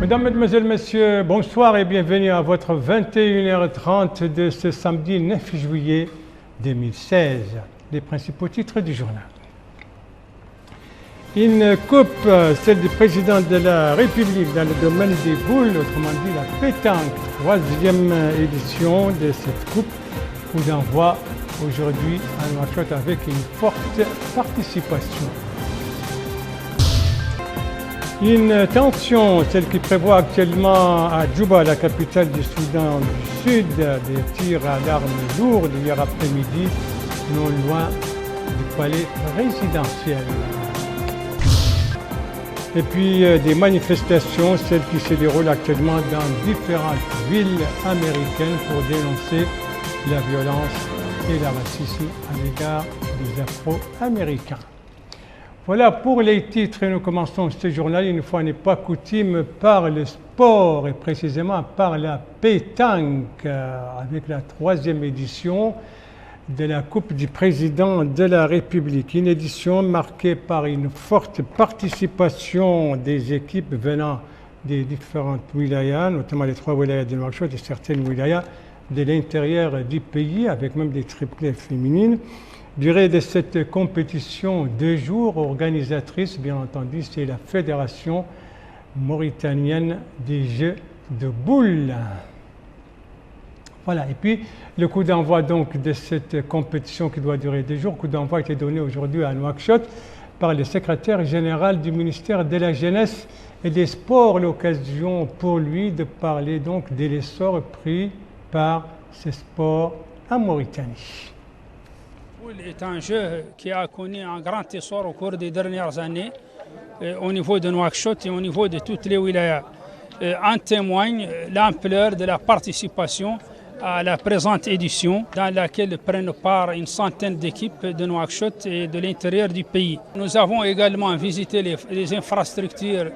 Mesdames, Mesdemoiselles, Messieurs, bonsoir et bienvenue à votre 21h30 de ce samedi 9 juillet 2016. Les principaux titres du journal. Une coupe, celle du président de la République dans le domaine des boules, autrement dit la pétanque, troisième édition de cette coupe, coup d'envoi aujourd'hui à Nouakchott avec une forte participation. Une tension, celle qui prévoit actuellement à Djouba, la capitale du Soudan du Sud, des tirs à l'arme lourde hier après-midi, non loin du palais résidentiel. Et puis des manifestations, celles qui se déroulent actuellement dans différentes villes américaines pour dénoncer la violence et le racisme à l'égard des Afro-Américains. Voilà pour les titres et nous commençons ce journal, une fois n'est pas coutume, par le sport et précisément par la pétanque avec la troisième édition de la Coupe du Président de la République. Une édition marquée par une forte participation des équipes venant des différentes wilayas, notamment les 3 wilayas de Nouakchott et certaines wilayas de l'intérieur du pays, avec même des triplés féminines. Durée de cette compétition, 2 jours, organisatrice, bien entendu, c'est la Fédération mauritanienne des Jeux de boules. Voilà, et puis le coup d'envoi donc de cette compétition qui doit durer 2 jours, le coup d'envoi a été donné aujourd'hui à Nouakchott par le secrétaire général du ministère de la Jeunesse et des Sports, l'occasion pour lui de parler donc de l'essor pris par ces sports en Mauritanie. C'est un jeu qui a connu un grand essor au cours des dernières années au niveau de Nouakchott et au niveau de toutes les wilayas. En témoigne l'ampleur de la participation à la présente édition dans laquelle prennent part une centaine d'équipes de Nouakchott et de l'intérieur du pays. Nous avons également visité les infrastructures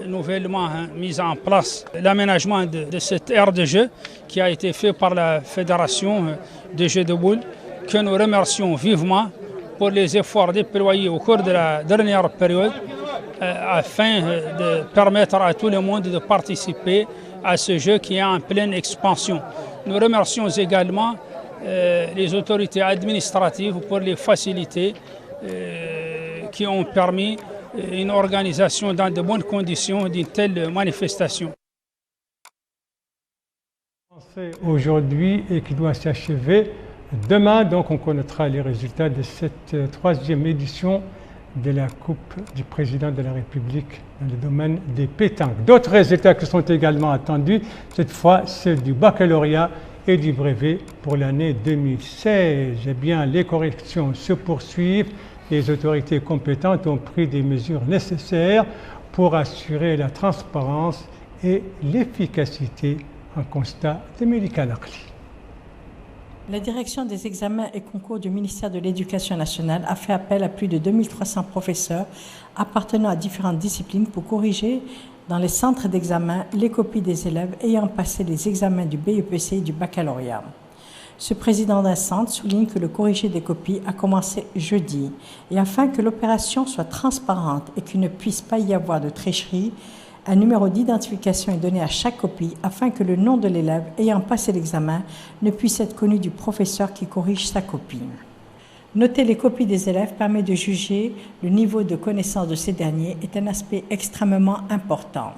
nouvellement mises en place, l'aménagement de cette aire de jeu qui a été fait par la Fédération des Jeux de boules, que nous remercions vivement pour les efforts déployés au cours de la dernière période afin de permettre à tout le monde de participer à ce jeu qui est en pleine expansion. Nous remercions également les autorités administratives pour les facilités qui ont permis une organisation dans de bonnes conditions d'une telle manifestation. Aujourd'hui et qui doit s'achever demain, donc on connaîtra les résultats de cette troisième édition de la Coupe du Président de la République dans le domaine des pétanques. D'autres résultats qui sont également attendus, cette fois ceux du baccalauréat et du brevet pour l'année 2016. Eh bien, les corrections se poursuivent. Les autorités compétentes ont pris des mesures nécessaires pour assurer la transparence et l'efficacité en constat de médical acquis. La direction des examens et concours du ministère de l'Éducation nationale a fait appel à plus de 2300 professeurs appartenant à différentes disciplines pour corriger dans les centres d'examen les copies des élèves ayant passé les examens du BEPC et du baccalauréat. Ce président d'un centre souligne que le corrigé des copies a commencé jeudi et afin que l'opération soit transparente et qu'il ne puisse pas y avoir de tricherie, un numéro d'identification est donné à chaque copie afin que le nom de l'élève ayant passé l'examen ne puisse être connu du professeur qui corrige sa copie. Noter les copies des élèves permet de juger le niveau de connaissance de ces derniers est un aspect extrêmement important.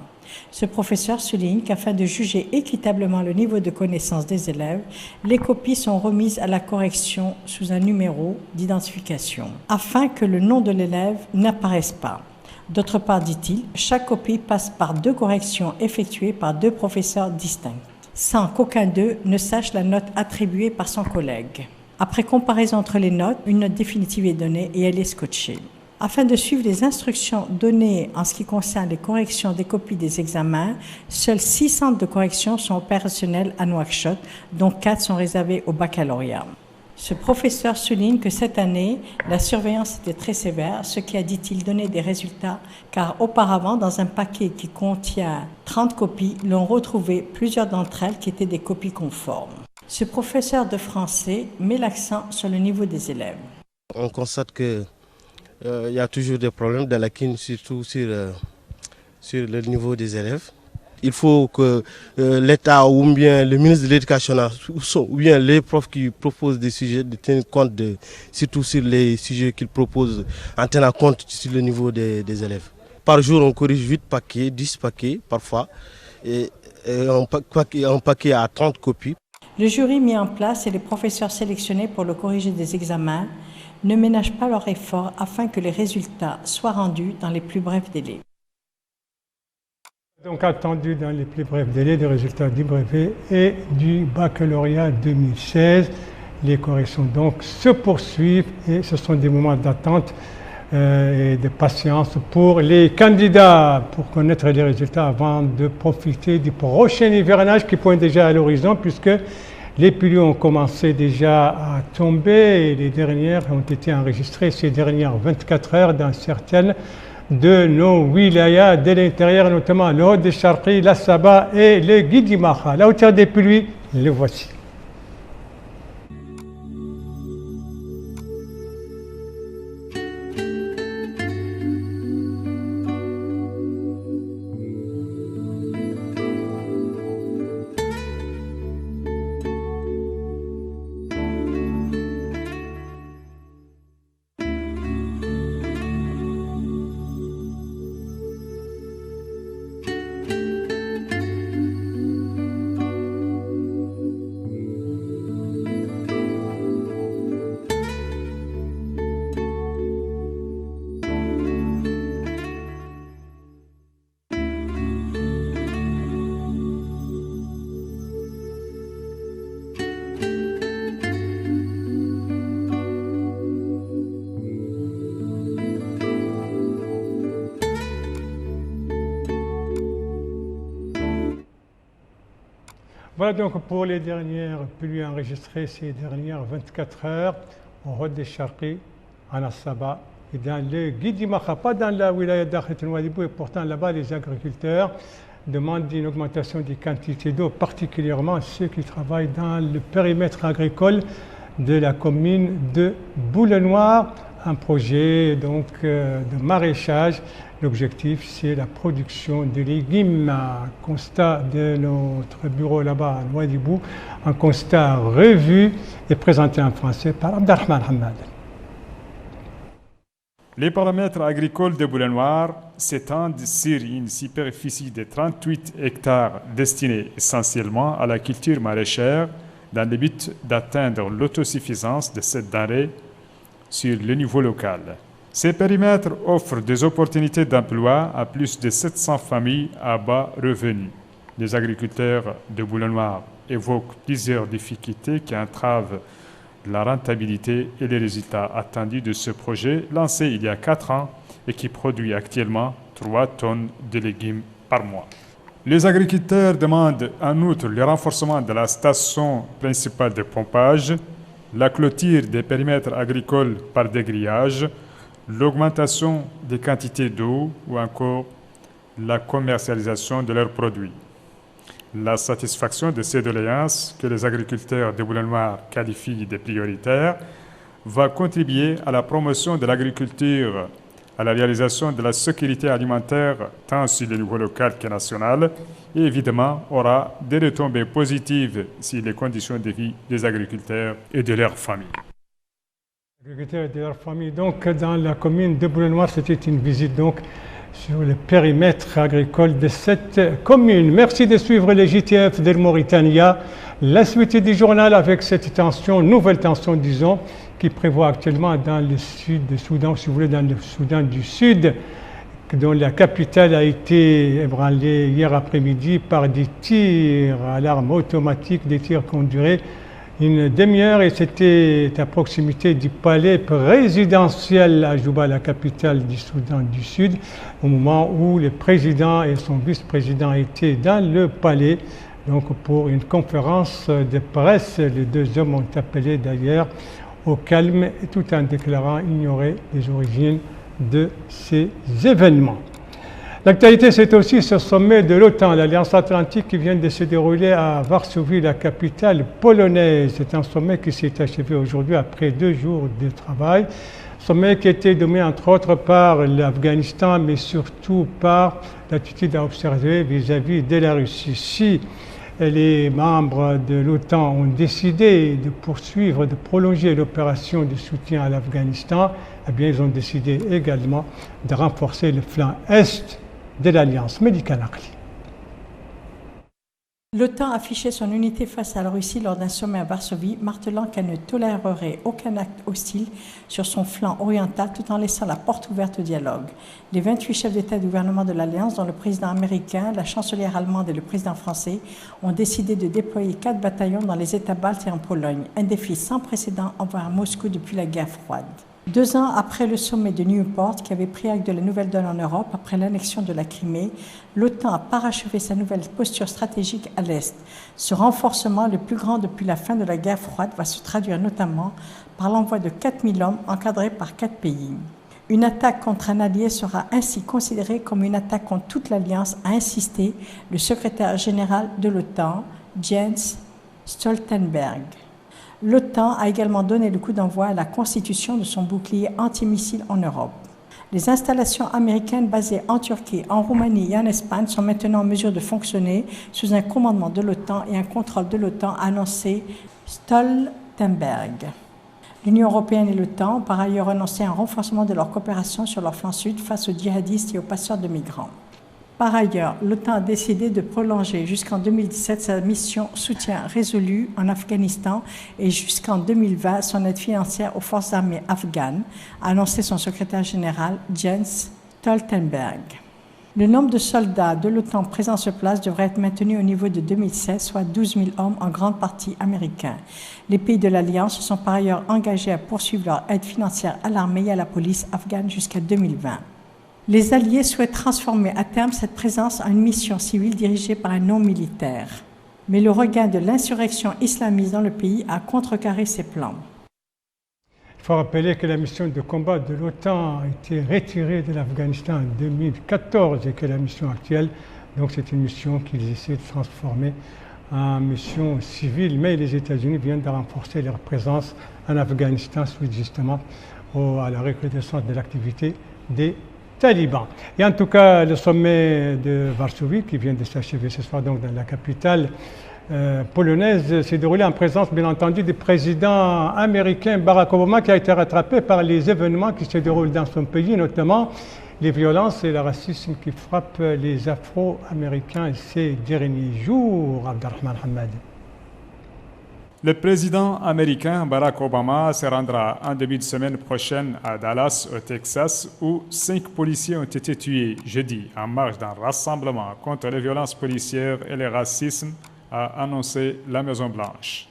Ce professeur souligne qu'afin de juger équitablement le niveau de connaissance des élèves, les copies sont remises à la correction sous un numéro d'identification afin que le nom de l'élève n'apparaisse pas. D'autre part, dit-il, chaque copie passe par 2 corrections effectuées par 2 professeurs distincts, sans qu'aucun d'eux ne sache la note attribuée par son collègue. Après comparaison entre les notes, une note définitive est donnée et elle est scotchée. Afin de suivre les instructions données en ce qui concerne les corrections des copies des examens, seuls 6 centres de correction sont opérationnels à Nouakchott, dont 4 sont réservés au baccalauréat. Ce professeur souligne que cette année, la surveillance était très sévère, ce qui a, dit-il, donné des résultats, car auparavant, dans un paquet qui contient 30 copies, l'on retrouvait plusieurs d'entre elles qui étaient des copies conformes. Ce professeur de français met l'accent sur le niveau des élèves. On constate qu'il y a toujours des problèmes de lacunes, surtout sur le niveau des élèves. il faut que l'État ou bien le ministre de l'Éducation ou bien les profs qui proposent des sujets de tenir compte surtout sur les sujets qu'ils proposent, en tenant compte sur le niveau des élèves. Par jour, on corrige 8 paquets, 10 paquets parfois, et un paquet à 30 copies. Le jury mis en place et les professeurs sélectionnés pour le corriger des examens ne ménagent pas leurs efforts afin que les résultats soient rendus dans les plus brefs délais. Donc attendu dans les plus brefs délais des résultats du brevet et du baccalauréat 2016. Les corrections donc se poursuivent et ce sont des moments d'attente et de patience pour les candidats pour connaître les résultats avant de profiter du prochain hivernage qui pointe déjà à l'horizon puisque les pluies ont commencé déjà à tomber et les dernières ont été enregistrées ces dernières 24 heures dans certaines de nos wilayas de l'intérieur, notamment le Haut de Charqi, la Saba et le Guidi Maha. La hauteur des pluies, le voici. Voilà donc pour les dernières pluies enregistrées ces dernières 24 heures au Haut de Charqi, en Assaba et dans le Guidi Maha, pas dans la wilaya d'Akhet Nouadhibou, et pourtant là-bas les agriculteurs demandent une augmentation des quantités d'eau, particulièrement ceux qui travaillent dans le périmètre agricole de la commune de Boulenoir, un projet donc de maraîchage. L'objectif, c'est la production de légumes. Un constat de notre bureau là-bas à Nouadhibou, un constat revu et présenté en français par Abdelrahman Hamad. Les paramètres agricoles de Boulenoir s'étendent sur une superficie de 38 hectares destinés essentiellement à la culture maraîchère dans le but d'atteindre l'autosuffisance de cette denrée sur le niveau local. Ces périmètres offrent des opportunités d'emploi à plus de 700 familles à bas revenus. Les agriculteurs de Boulenoir évoquent plusieurs difficultés qui entravent la rentabilité et les résultats attendus de ce projet lancé il y a 4 ans et qui produit actuellement 3 tonnes de légumes par mois. Les agriculteurs demandent en outre le renforcement de la station principale de pompage, la clôture des périmètres agricoles par dégrillage, l'augmentation des quantités d'eau ou encore la commercialisation de leurs produits. La satisfaction de ces doléances, que les agriculteurs de Boulenoir qualifient de prioritaires, va contribuer à la promotion de l'agriculture, à la réalisation de la sécurité alimentaire tant sur le niveau local que national et évidemment aura des retombées positives sur les conditions de vie des agriculteurs et de leurs familles. Agriculteurs et de leur famille. Donc, dans la commune de Boulenoir, c'était une visite donc sur le périmètre agricole de cette commune. Merci de suivre les JTF de Mauritania. La suite du journal avec cette tension, nouvelle tension, disons, qui prévoit actuellement dans le sud du Soudan, si vous voulez, dans le Soudan du Sud, dont la capitale a été ébranlée hier après-midi par des tirs à l'arme automatique, des tirs qui ont duré une demi-heure et c'était à proximité du palais présidentiel à Juba, la capitale du Soudan du Sud, au moment où le président et son vice-président étaient dans le palais donc pour une conférence de presse. Les deux hommes ont appelé d'ailleurs au calme tout en déclarant ignorer les origines de ces événements. L'actualité, c'est aussi ce sommet de l'OTAN, l'Alliance Atlantique, qui vient de se dérouler à Varsovie, la capitale polonaise. C'est un sommet qui s'est achevé aujourd'hui après 2 jours de travail. Sommet qui était dominé entre autres par l'Afghanistan, mais surtout par l'attitude à observer vis-à-vis de la Russie. Si les membres de l'OTAN ont décidé de poursuivre, de prolonger l'opération de soutien à l'Afghanistan, eh bien, ils ont décidé également de renforcer le flanc est de l'Alliance médicale. L'OTAN a affiché son unité face à la Russie lors d'un sommet à Varsovie, martelant qu'elle ne tolérerait aucun acte hostile sur son flanc oriental tout en laissant la porte ouverte au dialogue. Les 28 chefs d'État et de gouvernement de l'Alliance, dont le président américain, la chancelière allemande et le président français, ont décidé de déployer 4 bataillons dans les États baltes et en Pologne, un défi sans précédent envers Moscou depuis la guerre froide. 2 ans après le sommet de Newport, qui avait pris acte de la nouvelle donne en Europe après l'annexion de la Crimée, l'OTAN a parachevé sa nouvelle posture stratégique à l'Est. Ce renforcement, le plus grand depuis la fin de la guerre froide, va se traduire notamment par l'envoi de 4000 hommes encadrés par 4 pays. Une attaque contre un allié sera ainsi considérée comme une attaque contre toute l'Alliance, a insisté le secrétaire général de l'OTAN, Jens Stoltenberg. L'OTAN a également donné le coup d'envoi à la constitution de son bouclier antimissile en Europe. Les installations américaines basées en Turquie, en Roumanie et en Espagne sont maintenant en mesure de fonctionner sous un commandement de l'OTAN et un contrôle de l'OTAN, a annoncé Stoltenberg. L'Union européenne et l'OTAN ont par ailleurs annoncé un renforcement de leur coopération sur leur flanc sud face aux djihadistes et aux passeurs de migrants. Par ailleurs, l'OTAN a décidé de prolonger jusqu'en 2017 sa mission soutien résolu en Afghanistan et jusqu'en 2020 son aide financière aux forces armées afghanes, a annoncé son secrétaire général Jens Stoltenberg. Le nombre de soldats de l'OTAN présents sur place devrait être maintenu au niveau de 2016, soit 12 000 hommes, en grande partie américains. Les pays de l'Alliance se sont par ailleurs engagés à poursuivre leur aide financière à l'armée et à la police afghane jusqu'à 2020. Les Alliés souhaitent transformer à terme cette présence en une mission civile dirigée par un non-militaire. Mais le regain de l'insurrection islamiste dans le pays a contrecarré ces plans. Il faut rappeler que la mission de combat de l'OTAN a été retirée de l'Afghanistan en 2014 et que la mission actuelle, donc c'est une mission qu'ils essaient de transformer en mission civile. Mais les États-Unis viennent de renforcer leur présence en Afghanistan suite justement à la recrudescence de l'activité des talibans. Et en tout cas, le sommet de Varsovie, qui vient de s'achever ce soir donc dans la capitale polonaise, s'est déroulé en présence, bien entendu, du président américain Barack Obama, qui a été rattrapé par les événements qui se déroulent dans son pays, notamment les violences et le racisme qui frappent les Afro-Américains ces derniers jours. Abdelrahman Hamad. Le président américain Barack Obama se rendra en début de semaine prochaine à Dallas, au Texas, où 5 policiers ont été tués jeudi en marge d'un rassemblement contre les violences policières et le racisme, a annoncé la Maison-Blanche.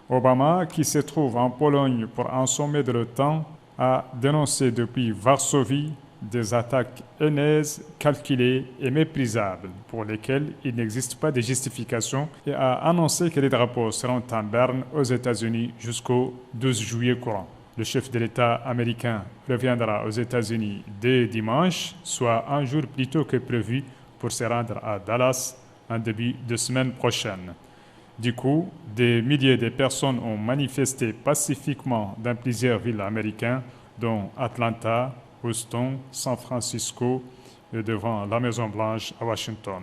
Obama, qui se trouve en Pologne pour un sommet de l'OTAN, a dénoncé depuis Varsovie des attaques haineuses, calculées et méprisables pour lesquelles il n'existe pas de justification et a annoncé que les drapeaux seront en berne aux États-Unis jusqu'au 12 juillet courant. Le chef de l'État américain reviendra aux États-Unis dès dimanche, soit un jour plus tôt que prévu, pour se rendre à Dallas en début de semaine prochaine. Du coup, des milliers de personnes ont manifesté pacifiquement dans plusieurs villes américaines, dont Atlanta, Houston, San Francisco et devant la Maison-Blanche à Washington.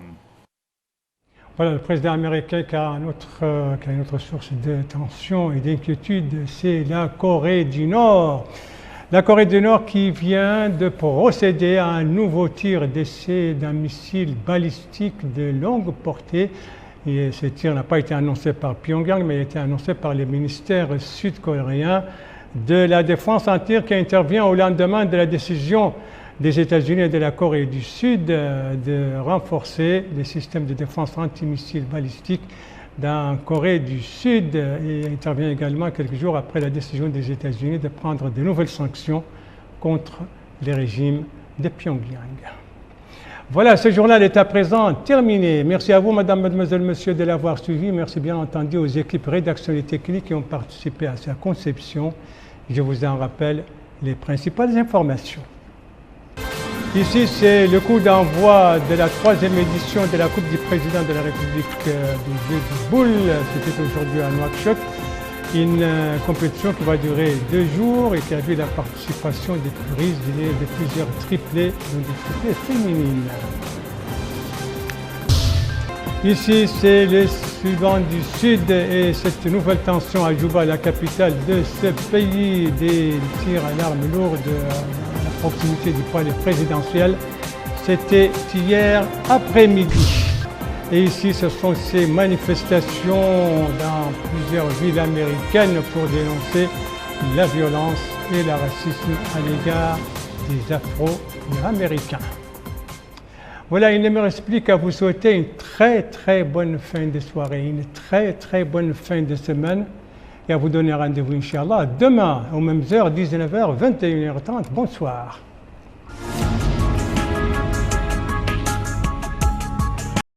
Voilà, le président américain qui a une autre source de tension et d'inquiétude, c'est la Corée du Nord. La Corée du Nord qui vient de procéder à un nouveau tir d'essai d'un missile balistique de longue portée. Et ce tir n'a pas été annoncé par Pyongyang, mais a été annoncé par le ministère sud-coréen de la Défense, un tir qui intervient au lendemain de la décision des États-Unis et de la Corée du Sud de renforcer les systèmes de défense antimissiles balistiques dans la Corée du Sud, et intervient également quelques jours après la décision des États-Unis de prendre de nouvelles sanctions contre les régimes de Pyongyang. Voilà, ce journal est à présent terminé. Merci à vous, Madame, Mademoiselle, Monsieur, de l'avoir suivi. Merci bien entendu aux équipes rédactionnelles et techniques qui ont participé à sa conception. Je vous en rappelle les principales informations. Ici, c'est le coup d'envoi de la 3e édition de la Coupe du Président de la République du jeu de boules. C'était aujourd'hui à Nouakchott. Une compétition qui va durer 2 jours et qui a vu la participation des touristes de plusieurs triplés, dont des triplés féminines. Ici, c'est le Soudan du Sud et cette nouvelle tension à Djouba, la capitale de ce pays, des tirs à l'arme lourde à la proximité du palais présidentiel. C'était hier après-midi. Et ici, ce sont ces manifestations dans plusieurs villes américaines pour dénoncer la violence et le racisme à l'égard des Afro-Américains. Voilà, il ne me reste plus qu'à vous souhaiter une très bonne fin de soirée, une très bonne fin de semaine et à vous donner rendez-vous, Inch'Allah, demain aux mêmes heures, 19h, 21h30. Bonsoir.